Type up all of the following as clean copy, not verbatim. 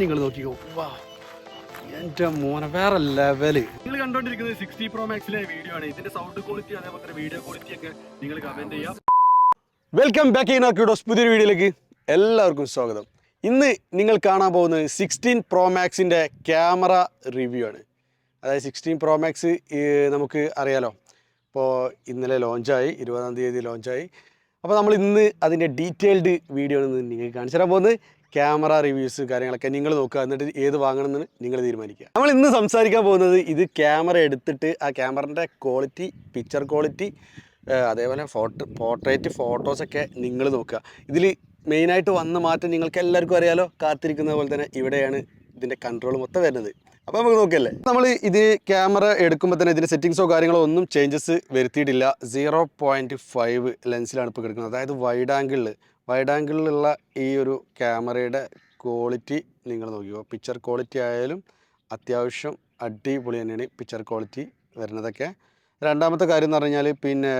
നിങ്ങൾ നോക്കിക്കോ, വാ എൻ്റെ മോനെ വേറെ ലെവല്. നിങ്ങൾ കണ്ടോണ്ടിരിക്കുന്നത് 60 Pro Maxലെ വീഡിയോ ആണ്. ഇതിന്റെ സൗണ്ട് ക്വാളിറ്റി അതേപോലെ വീഡിയോ ക്വാളിറ്റി ഒക്കെ നിങ്ങൾ കമന്റ് ചെയ്യാം. വെൽക്കം ബാക്ക് ഇൻ ആർക്യൂഡോസ്. പുതിയൊരു വീഡിയോയിലേക്ക് എല്ലാവർക്കും സ്വാഗതം. ഇന്ന് നിങ്ങൾ കാണാൻ പോകുന്നത് 16 Pro Maxന്റെ ക്യാമറ റിവ്യൂ ആണ്. അതായത് 16 Pro Max നമുക്ക് അറിയാലോ, ഇപ്പോൾ ഇന്നലെ ലോഞ്ചായി, 20-ാം തീയതി ലോഞ്ചായി. അപ്പോൾ നമ്മൾ ഇന്ന് അതിൻ്റെ ഡീറ്റെയിൽഡ് വീഡിയോ ആണ് നിങ്ങൾക്ക് കാണിച്ചു തരാൻ പോകുന്നത്. ക്യാമറ റിവ്യൂസ് കാര്യങ്ങളൊക്കെ നിങ്ങൾ നോക്കുക, എന്നിട്ട് ഏത് വാങ്ങണമെന്ന് നിങ്ങൾ തീരുമാനിക്കുക. നമ്മൾ ഇന്ന് സംസാരിക്കാൻ പോകുന്നത് ഇത് ക്യാമറ എടുത്തിട്ട് ആ ക്യാമറൻ്റെ ക്വാളിറ്റി, പിക്ചർ ക്വാളിറ്റി, അതേപോലെ പോർട്രേറ്റ് ഫോട്ടോസൊക്കെ നിങ്ങൾ നോക്കുക. ഇതിൽ മെയിനായിട്ട് വന്ന മാറ്റം നിങ്ങൾക്ക് എല്ലാവർക്കും അറിയാലോ, കാത്തിരിക്കുന്ന പോലെ തന്നെ ഇവിടെയാണ് ഇതിൻ്റെ കൺട്രോൾ മൊത്തം വരുന്നത്. അപ്പോൾ നമുക്ക് നോക്കിയല്ലേ, നമ്മൾ ഇത് ക്യാമറ എടുക്കുമ്പോൾ തന്നെ ഇതിൻ്റെ സെറ്റിങ്സോ കാര്യങ്ങളോ ഒന്നും ചേഞ്ചസ് വരുത്തിയിട്ടില്ല. 0.5 ലെൻസിലാണ് ഇപ്പോൾ കിടക്കുന്നത്. അതായത് വൈഡ് ആംഗിളിലുള്ള ഈ ഒരു ക്യാമറയുടെ ക്വാളിറ്റി നിങ്ങൾ നോക്കിയോ. പിക്ചർ ക്വാളിറ്റി ആയാലും അത്യാവശ്യം അടിപൊളി തന്നെയാണ് പിക്ചർ ക്വാളിറ്റി വരുന്നതൊക്കെ. രണ്ടാമത്തെ കാര്യം എന്ന് പറഞ്ഞാൽ പിന്നെ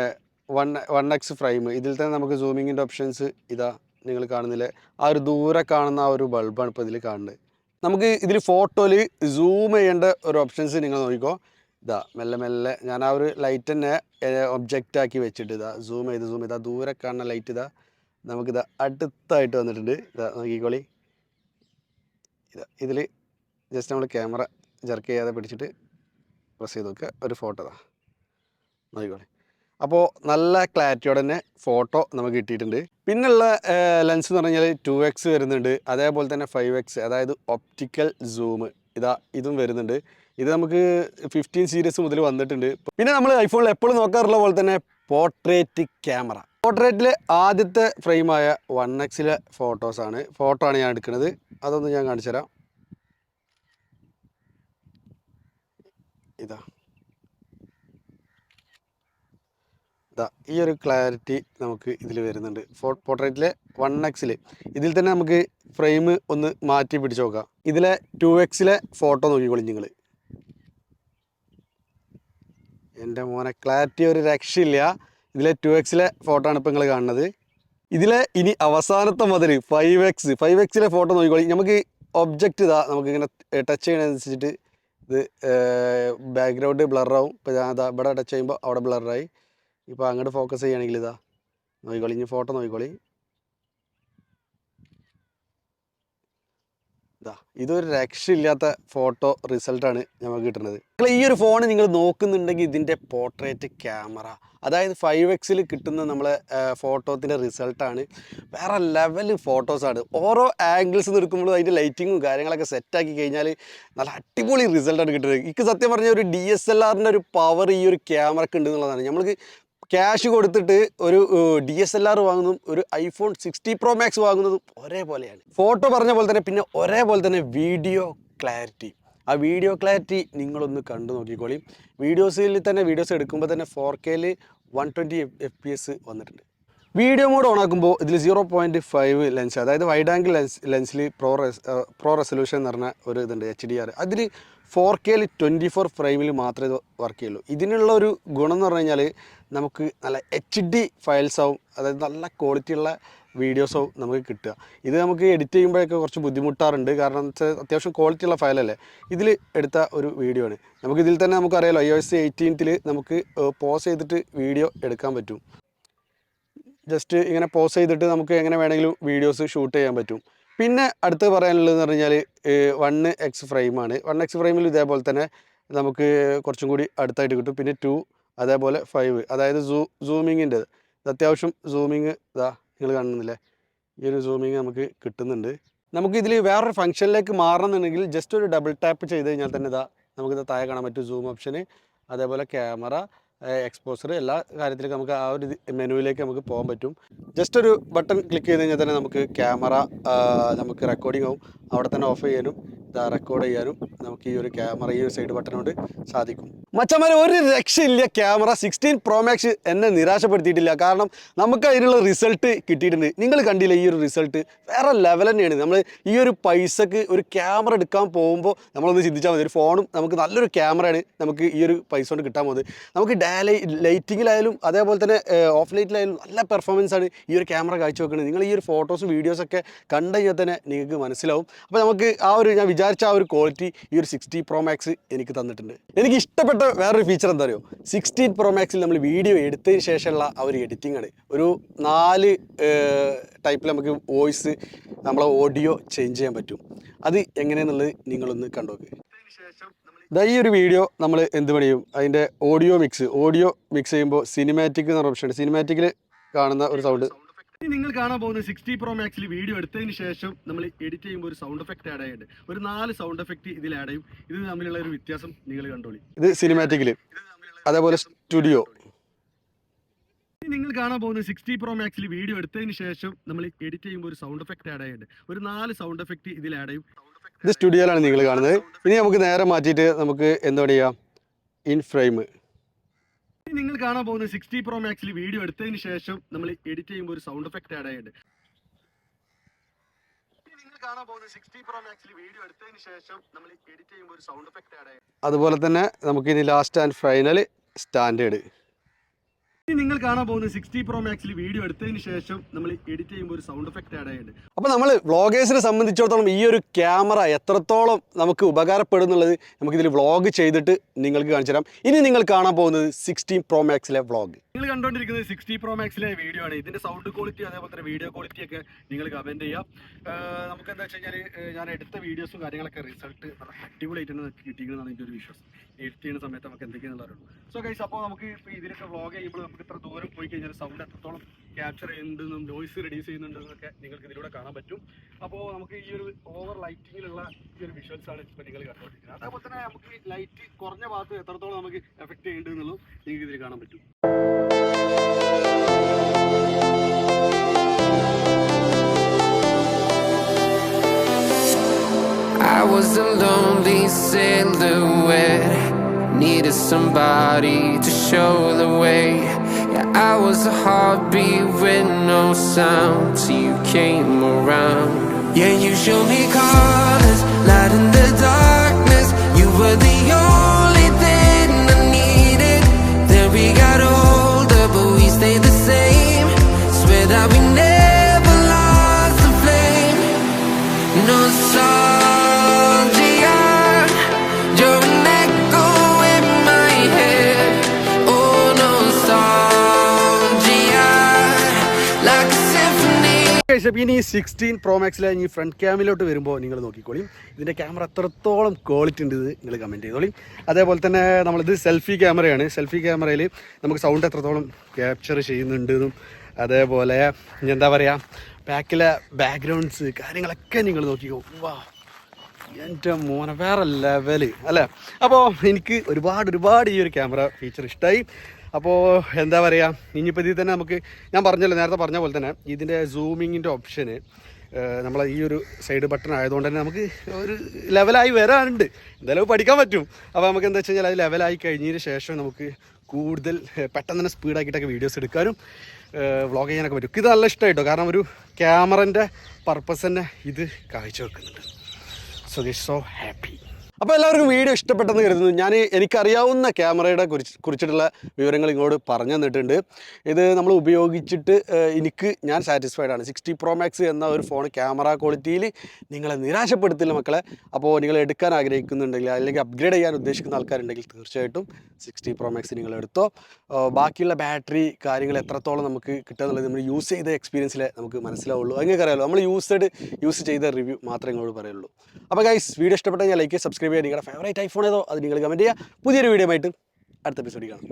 1x ഫ്രെയിം. ഇതിൽ തന്നെ നമുക്ക് സൂമിങ്ങിൻ്റെ ഓപ്ഷൻസ് ഇതാ നിങ്ങൾ കാണുന്നില്ലേ, ആ ഒരു ദൂരെ കാണുന്ന ആ ഒരു ബൾബാണ് ഇപ്പോൾ ഇതിൽ കാണുന്നത്. നമുക്ക് ഇതിൽ ഫോട്ടോയിൽ സൂം ചെയ്യേണ്ട ഒരു ഓപ്ഷൻസ് നിങ്ങൾ നോക്കിക്കോ. ഇതാ മെല്ലെ മെല്ലെ ഞാൻ ആ ഒരു ലൈറ്റ് തന്നെ ഒബ്ജക്റ്റാക്കി വെച്ചിട്ട് ഇതാ സൂം ചെയ്ത് ഇതാ ദൂരെ കാണുന്ന ലൈറ്റ് ഇതാ നമുക്കിതാ അടുത്തായിട്ട് വന്നിട്ടുണ്ട്. ഇതാ നോക്കിക്കോളി, ഇതാ ഇതിൽ ജസ്റ്റ് നമ്മൾ ക്യാമറ ജർക്ക് ചെയ്യാതെ പിടിച്ചിട്ട് പ്രസ് ചെയ്ത് നോക്കുക, ഒരു ഫോട്ടോ ഇതാ നോക്കിക്കോളി. അപ്പോൾ നല്ല ക്ലാരിറ്റിയോടെ തന്നെ ഫോട്ടോ നമുക്ക് കിട്ടിയിട്ടുണ്ട്. പിന്നുള്ള ലെൻസ് എന്ന് പറഞ്ഞാൽ 2x വരുന്നുണ്ട്, അതേപോലെ തന്നെ 5x, അതായത് ഒപ്റ്റിക്കൽ സൂം ഇതും വരുന്നുണ്ട്. ഇത് നമുക്ക് 15 സീരീസ് മുതൽ വന്നിട്ടുണ്ട്. പിന്നെ നമ്മൾ ഐഫോണിൽ എപ്പോഴും നോക്കാറുള്ള പോലെ തന്നെ പോർട്രേറ്റ് ക്യാമറ. പോർട്രേറ്റിലെ ആദ്യത്തെ ഫ്രെയിമായ 1xലെ ഫോട്ടോ ആണ് ഞാൻ എടുക്കുന്നത്. അതൊന്ന് ഞാൻ കാണിച്ചു തരാം. ഈ ഒരു ക്ലാരിറ്റി നമുക്ക് ഇതിൽ വരുന്നുണ്ട്. പോർട്രേറ്റിലെ 1xൽ ഇതിൽ തന്നെ നമുക്ക് ഫ്രെയിം ഒന്ന് മാറ്റി പിടിച്ച് നോക്കാം. ഇതിലെ 2xലെ ഫോട്ടോ നോക്കിക്കോളി നിങ്ങൾ. എൻ്റെ മോനെ ക്ലാരിറ്റി ഒരു രക്ഷയില്ല. ഇതിലെ 2xലെ ഫോട്ടോ ആണ് ഇപ്പോൾ നിങ്ങൾ കാണുന്നത്. ഇതിലെ ഇനി അവസാനത്തെ മുതൽ 5xലെ ഫോട്ടോ നോക്കിക്കോളി. നമുക്ക് ഒബ്ജക്റ്റ് നമുക്കിങ്ങനെ ടച്ച് ചെയ്യണതനുസരിച്ചിട്ട് ഇത് ബാക്ക്ഗ്രൗണ്ട് ബ്ലറാവും. ഇപ്പോൾ ഞാൻ ഇവിടെ ടച്ച് ചെയ്യുമ്പോൾ അവിടെ ബ്ലറായി. ഇപ്പോൾ അങ്ങോട്ട് ഫോക്കസ് ചെയ്യുകയാണെങ്കിൽ നോക്കിക്കോളി, ഇനി ഫോട്ടോ നോക്കിക്കോളി. ഇതൊരു രക്ഷയില്ലാത്ത ഫോട്ടോ റിസൾട്ടാണ് നമുക്ക് കിട്ടുന്നത്. ഈ ഒരു ഫോൺ നിങ്ങൾ നോക്കുന്നുണ്ടെങ്കിൽ ഇതിൻ്റെ പോർട്രേറ്റ് ക്യാമറ, അതായത് 5xൽ കിട്ടുന്ന നമ്മളെ ഫോട്ടോത്തിൻ്റെ റിസൾട്ടാണ് വേറെ ലെവൽ ഫോട്ടോസാണ്. ഓരോ ആംഗിൾസ് നിന്ന് എടുക്കുമ്പോഴും അതിൻ്റെ ലൈറ്റിങ്ങും കാര്യങ്ങളൊക്കെ സെറ്റാക്കി കഴിഞ്ഞാൽ നല്ല അടിപൊളി റിസൾട്ടാണ് കിട്ടുന്നത്. എനിക്ക് സത്യം പറഞ്ഞാൽ ഒരു DSLRൻ്റെ ഒരു പവർ ഈ ഒരു ക്യാമറക്ക് ഉണ്ട് എന്നുള്ളതാണ്. നമ്മൾക്ക് ക്യാഷ് കൊടുത്തിട്ട് ഒരു DSLR വാങ്ങുന്നതും ഒരു iPhone 60 Pro Max വാങ്ങുന്നതും ഒരേപോലെയാണ്. ഫോട്ടോ പറഞ്ഞ പോലെ തന്നെ പിന്നെ ഒരേപോലെ തന്നെ വീഡിയോ ക്ലാരിറ്റി. ആ വീഡിയോ ക്ലാരിറ്റി നിങ്ങളൊന്ന് കണ്ടു നോക്കിക്കോളി. വീഡിയോസ് എടുക്കുമ്പോൾ തന്നെ 4Kയിൽ 120 FPS വന്നിട്ടുണ്ട്. വീഡിയോ മോഡ് ഓൺ ആക്കുമ്പോൾ ഇതിൽ 0.5 ലെൻസ്, അതായത് വൈഡ് ആംഗിൾ ലെൻസിൽ പ്രോ റെസൊല്യൂഷൻ എന്ന് പറഞ്ഞ ഒരു ഇതുണ്ട്, HDR. അതിൽ 4Kയിൽ 24 ഫ്രെയിമിൽ മാത്രമേ ഇത് വർക്ക് ചെയ്യുള്ളൂ. ഇതിനുള്ള ഒരു ഗുണം എന്ന് പറഞ്ഞു കഴിഞ്ഞാൽ നമുക്ക് നല്ല HD ഫയൽസാവും, അതായത് നല്ല ക്വാളിറ്റിയുള്ള വീഡിയോസാവും നമുക്ക് കിട്ടുക. ഇത് നമുക്ക് എഡിറ്റ് ചെയ്യുമ്പോഴൊക്കെ കുറച്ച് ബുദ്ധിമുട്ടാറുണ്ട്, കാരണം അത്യാവശ്യം ക്വാളിറ്റിയുള്ള ഫയലല്ലേ. ഇതിൽ എടുത്ത ഒരു വീഡിയോ ആണ്. നമുക്കിതിൽ തന്നെ നമുക്കറിയാലോ, iOS 18 നമുക്ക് പോസ് ചെയ്തിട്ട് വീഡിയോ എടുക്കാൻ പറ്റും. ജസ്റ്റ് ഇങ്ങനെ പോസ് ചെയ്തിട്ട് നമുക്ക് എങ്ങനെ വേണമെങ്കിലും വീഡിയോസ് ഷൂട്ട് ചെയ്യാൻ പറ്റും. പിന്നെ അടുത്ത് പറയാനുള്ളതെന്ന് പറഞ്ഞാൽ 1x ഫ്രെയിമാണ്. 1x ഫ്രെയിമിൽ ഇതേപോലെ തന്നെ നമുക്ക് കുറച്ചും കൂടി അടുത്തായിട്ട് കിട്ടും. പിന്നെ 2, അതേപോലെ 5, അതായത് സൂമിങ്ങിൻ്റെ അത്യാവശ്യം സൂമിങ് നിങ്ങൾ കാണുന്നില്ലേ, ഈ ഒരു സൂമിങ് നമുക്ക് കിട്ടുന്നുണ്ട്. നമുക്കിതിൽ വേറൊരു ഫംഗ്ഷനിലേക്ക് മാറണമെന്നുണ്ടെങ്കിൽ ജസ്റ്റ് ഒരു ഡബിൾ ടാപ്പ് ചെയ്ത് കഴിഞ്ഞാൽ തന്നെ നമുക്കിത് താഴെ കാണാൻ പറ്റും സൂം ഓപ്ഷന്, അതേപോലെ ക്യാമറ, എക്സ്പോസർ, എല്ലാ കാര്യത്തിലേക്ക് നമുക്ക് ആ ഒരു മെനുവിലേക്ക് നമുക്ക് പോകാൻ പറ്റും. ജസ്റ്റ് ഒരു ബട്ടൺ ക്ലിക്ക് ചെയ്ത് കഴിഞ്ഞാൽ തന്നെ നമുക്ക് ക്യാമറ നമുക്ക് റെക്കോർഡിംഗ് ആവും. അവിടെ തന്നെ ഓഫ് ചെയ്യാനും റെക്കോർഡ് ചെയ്യാനും നമുക്ക് ഈ ഒരു ക്യാമറ ഈ ഒരു സൈഡ് ബട്ടൺ കൊണ്ട് സാധിക്കും. മച്ചന്മാരെ ഒരു രക്ഷയില്ല, ക്യാമറ 16 Pro Max എന്നെ നിരാശപ്പെടുത്തിയിട്ടില്ല. കാരണം നമുക്ക് അതിനുള്ള റിസൾട്ട് കിട്ടിയിട്ടുണ്ട്. നിങ്ങൾ കണ്ടില്ല ഈ ഒരു റിസൾട്ട് വേറെ ലെവൽ തന്നെയാണ്. നമ്മൾ ഈ ഒരു പൈസക്ക് ഒരു ക്യാമറ എടുക്കാൻ പോകുമ്പോൾ നമ്മളൊന്ന് ചിന്തിച്ചാൽ മതി. ഒരു ഫോണും നമുക്ക് നല്ലൊരു ക്യാമറയാണ് നമുക്ക് ഈ ഒരു പൈസ കൊണ്ട് കിട്ടാൻ പോകുന്നത്. നമുക്ക് ലൈറ്റിങ്ങിലായാലും അതേപോലെ തന്നെ ഓഫ് ലൈറ്റിലായാലും നല്ല പെർഫോമൻസ് ആണ് ഈ ഒരു ക്യാമറ കാഴ്ചവെക്കുന്നത്. നിങ്ങൾ ഈ ഒരു ഫോട്ടോസും വീഡിയോസൊക്കെ കണ്ടു കഴിഞ്ഞാൽ തന്നെ നിങ്ങൾക്ക് മനസ്സിലാവും. അപ്പോൾ നമുക്ക് ഞാൻ വിചാരിച്ച ആ ഒരു ക്വാളിറ്റി ഈ ഒരു 60 Pro Max എനിക്ക് തന്നിട്ടുണ്ട്. എനിക്ക് ഇഷ്ടപ്പെട്ട വേറൊരു ഫീച്ചർ എന്താ അറിയോ, 16 Pro Maxൽ നമ്മൾ വീഡിയോ എടുത്തതിന് ശേഷമുള്ള ആ ഒരു എഡിറ്റിംഗ് ആണ്. ഒരു 4 ടൈപ്പിൽ നമുക്ക് വോയിസ് നമ്മളെ ഓഡിയോ ചേഞ്ച് ചെയ്യാൻ പറ്റും. അത് എങ്ങനെയാണെന്നുള്ളത് നിങ്ങളൊന്ന് കണ്ടോക്ക്. ഈ ഒരു വീഡിയോ നമ്മൾ എന്ത് പണിയും അതിൻ്റെ ഓഡിയോ മിക്സ് ചെയ്യുമ്പോൾ സിനിമാറ്റിക് എന്ന് പറഞ്ഞ ഓപ്ഷൻ, സിനിമാറ്റിക്കിൽ കാണുന്ന ഒരു സൗണ്ട് നിങ്ങൾ കാണാൻ പോകുന്നത് 60 Pro Maxൽ വീഡിയോ എടുത്തതിന് ശേഷം നമ്മൾ എഡിറ്റ് ചെയ്യുമ്പോൾ ഒരു സൗണ്ട് എഫക്റ്റ് ആഡ് ആയിട്ട് ഒരു 4 സൗണ്ട് എഫക്റ്റ് ഇതിൽ ആഡ് ചെയ്യും. ഇത് തമ്മിലുള്ള ഒരു വ്യത്യാസം നിങ്ങൾ കണ്ടോളി. ഇത് സിനിമാറ്റിക്കിൽ, അതേപോലെ സ്റ്റുഡിയോ. നിങ്ങൾ കാണാൻ പോകുന്നത് 60 Pro Maxൽ വീഡിയോ എടുത്തതിന് ശേഷം നമ്മൾ എഡിറ്റ് ചെയ്യുമ്പോൾ ഒരു സൗണ്ട് എഫക്റ്റ് ആഡ് ആയിട്ട് ഒരു 4 സൗണ്ട് എഫക്റ്റ് ഇതിൽ ആഡ് ചെയ്യും. ഇത് സ്റ്റുഡിയോയിലാണ് നിങ്ങൾ കാണുന്നത്. ഇനി നമുക്ക് നേരെ മാറ്റിയിട്ട് നമുക്ക് എന്താ പറയുക, ഇൻ ഫ്രെയിം. നിങ്ങൾ കാണാൻ പോകുന്നത് 60 Pro Maxൽ വീഡിയോ എടുത്തതിന് ശേഷം നമ്മൾ എഡിറ്റ് ചെയ്യുമ്പോൾ ഒരു സൗണ്ട് എഫക്റ്റ് ആഡ് ആയിട്ട്. നിങ്ങൾ കാണാൻ പോകുന്നത് 60 Pro Maxൽ വീഡിയോ എടുത്തതിന് ശേഷം നമ്മൾ എഡിറ്റ് ചെയ്യുമ്പോൾ ഒരു സൗണ്ട് എഫക്റ്റ് ആഡ് ആയിട്ട്. അതുപോലെ തന്നെ നമുക്ക് ഇനി ലാസ്റ്റ് ആൻഡ് ഫൈനൽ സ്റ്റാൻഡേർഡ്. നിങ്ങൾ കാണാൻ പോകുന്നത് 60 Pro Maxൽ വീഡിയോ എടുത്തതിന് ശേഷം നമ്മൾ എഡിറ്റ് ചെയ്യുമ്പോൾ ഒരു സൗണ്ട് എഫക്റ്റ് ആഡ് ആയിട്ട്. അപ്പോൾ നമ്മൾ വ്ളോഗേഴ്സിനെ സംബന്ധിച്ചിടത്തോളം ഈ ഒരു ക്യാമറ എത്രത്തോളം നമുക്ക് ഉപകാരപ്പെടും എന്നുള്ളത് നമുക്കിതിൽ വ്ളോഗ് ചെയ്തിട്ട് നിങ്ങൾക്ക് കാണിച്ചു തരാം. ഇനി നിങ്ങൾ കാണാൻ പോകുന്നത് 16 Pro Maxലെ വ്ളോഗ്. നിങ്ങൾ കണ്ടുകൊണ്ടിരിക്കുന്നത് 60 Pro Maxലെ വീഡിയോ ആണ്. ഇതിൻ്റെ സൗണ്ട് ക്വാളിറ്റി അതേപോലെ തന്നെ വീഡിയോ ക്വാളിറ്റി ഒക്കെ നിങ്ങൾ കമൻറ്റ് ചെയ്യാം. നമുക്ക് എന്താ വെച്ച് കഴിഞ്ഞാൽ ഞാൻ എടുത്ത വീഡിയോസും കാര്യങ്ങളൊക്കെ റിസൾട്ട് അടിപൊളിയായിട്ടാണ് കിട്ടിയിരിക്കുന്നതാണ് എൻ്റെ ഒരു വിശ്വാസം. എഡിറ്റ് ചെയ്യുന്ന സമയത്ത് നമുക്ക് എന്തൊക്കെയാണെന്ന് അറിയുള്ളൂ. സോ ഗൈസ്, അപ്പോൾ നമുക്ക് ഇപ്പോൾ ഇതിലൊക്കെ വ്ളോഗ് ചെയ്യുമ്പോൾ നമുക്ക് ഇത്ര ദൂരം പോയി കഴിഞ്ഞാൽ സൗണ്ട് എത്രത്തോളം ക്യാപ്ചർ ചെയ്യുന്നുണ്ടെന്നും നോയ്സ് റെഡ്യൂസ് ചെയ്യുന്നുണ്ടെന്നൊക്കെ നിങ്ങൾക്ക് ഇതിലൂടെ കാണാൻ പറ്റും. അപ്പോൾ നമുക്ക് ഈ ഒരു ഓവർ ലൈറ്റിങ്ങിലുള്ള ഈ ഒരു വിഷ്വൽസ് ആണ് ഇപ്പോൾ നിങ്ങൾ കണ്ടുകൊണ്ടിരിക്കുന്നത്. അതേപോലെ തന്നെ നമുക്ക് ലൈറ്റ് കുറഞ്ഞ ഭാഗത്ത് എത്രത്തോളം നമുക്ക് എഫക്റ്റ് ചെയ്യുന്നുണ്ടെന്നുള്ളതും നിങ്ങൾക്ക് ഇതിൽ കാണാൻ പറ്റും. I was a lonely silhouette, needed somebody to show the way. Yeah, I was a heartbeat with no sound till you came around. Yeah, you showed me colors, light in the darkness. You were the only thing I needed. Then we got older, but we stayed the same. Swear that we never lost the flame. Nostalgia, you're an echo in my head. Oh, nostalgia, like a symphony. ഇനി 16 Pro Maxലെ ഈ front ക്യാമിലോട്ട് വരുമ്പോൾ നിങ്ങൾ നോക്കിക്കോളിയും. ഇതിൻ്റെ camera എത്രത്തോളം quality ഉണ്ട് നിങ്ങൾ comment ചെയ്തോളിയും. അതേപോലെ തന്നെ നമ്മളിത് സെൽഫി ക്യാമറയാണ്. സെൽഫി ക്യാമറയിൽ നമുക്ക് സൗണ്ട് എത്രത്തോളം ക്യാപ്ചർ ചെയ്യുന്നുണ്ടെന്നും അതേപോലെ എന്താ പറയുക, ബാക്കിലെ ബാക്ക്ഗ്രൗണ്ട്സ് കാര്യങ്ങളൊക്കെ നിങ്ങൾ നോക്കിക്കോ. വാ, എൻ്റെ മോനെ വേറെ ലെവല് അല്ലേ. അപ്പോൾ എനിക്ക് ഒരുപാട് ഈ ഒരു ക്യാമറ ഫീച്ചർ ഇഷ്ടമായി. അപ്പോൾ എന്താ പറയുക, ഇനിയിപ്പോൾ ഇതിൽ തന്നെ നമുക്ക് ഞാൻ പറഞ്ഞല്ലോ, നേരത്തെ പറഞ്ഞ പോലെ തന്നെ ഇതിൻ്റെ സൂമിങ്ങിൻ്റെ ഓപ്ഷന് നമ്മളെ ഈ ഒരു സൈഡ് ബട്ടൺ ആയതുകൊണ്ട് തന്നെ നമുക്ക് ഒരു ലെവലായി വരാനുണ്ട്. എന്തായാലും പഠിക്കാൻ പറ്റും. അപ്പോൾ നമുക്ക് എന്താ വെച്ച് കഴിഞ്ഞാൽ അത് ലെവലായി കഴിഞ്ഞതിന് ശേഷം നമുക്ക് കൂടുതൽ പെട്ടെന്ന് തന്നെ സ്പീഡാക്കിയിട്ടൊക്കെ വീഡിയോസ് എടുക്കാനും വ്ളോഗ് ചെയ്യാനൊക്കെ പറ്റും. ഇത് നല്ല ഇഷ്ടമായിട്ടോ, കാരണം ഒരു ക്യാമറൻ്റെ പർപ്പസ് തന്നെ ഇത് കാഴ്ച വെക്കുന്നുണ്ട്. So happy. അപ്പോൾ എല്ലാവർക്കും വീഡിയോ ഇഷ്ടപ്പെട്ടെന്ന് കരുതുന്നു. എനിക്കറിയാവുന്ന ക്യാമറയുടെ കുറിച്ചിട്ടുള്ള വിവരങ്ങൾ ഇങ്ങോട്ട് പറഞ്ഞു തന്നിട്ടുണ്ട്. ഇത് നമ്മൾ ഉപയോഗിച്ചിട്ട് ഞാൻ സാറ്റിസ്ഫൈഡ് ആണ്. 60 Pro Max എന്ന ഒരു ഫോൺ ക്യാമറ ക്വാളിറ്റിയിൽ നിങ്ങളെ നിരാശപ്പെടുത്തില്ല മക്കളെ. അപ്പോൾ നിങ്ങൾ എടുക്കാൻ ആഗ്രഹിക്കുന്നുണ്ടെങ്കിൽ അല്ലെങ്കിൽ അപ്ഗ്രേഡ് ചെയ്യാൻ ഉദ്ദേശിക്കുന്ന ആൾക്കാരുണ്ടെങ്കിൽ തീർച്ചയായിട്ടും 60 Pro Max നിങ്ങൾ എടുത്തോ. ബാക്കിയുള്ള ബാറ്ററി കാര്യങ്ങൾ എത്രത്തോളം നമുക്ക് കിട്ടുക എന്നുള്ളത് നമ്മൾ യൂസ് ചെയ്ത എക്സ്പീരിയൻസിലെ നമുക്ക് മനസ്സിലാവുള്ളൂ. അങ്ങനെ അറിയാമല്ലോ, നമ്മൾ യൂസ് ചെയ്ത റിവ്യൂ മാത്രമേ നിങ്ങളോട് പറയുള്ളൂ. അപ്പോൾ ഗൈസ്, വീഡിയോ ഇഷ്ടപ്പെട്ടെങ്കിൽ ലൈക്ക്, സബ്സ്ക്രൈബ് ചെയ്യുക. നിങ്ങളുടെ ഫേവറേറ്റ് ഐഫോൺ ഏതോ അത് നിങ്ങൾ കമൻറ്റ് ചെയ്യുക. പുതിയൊരു വീഡിയോ ആയിട്ട് അടുത്ത എപ്പിസോഡിൽ കാണാം.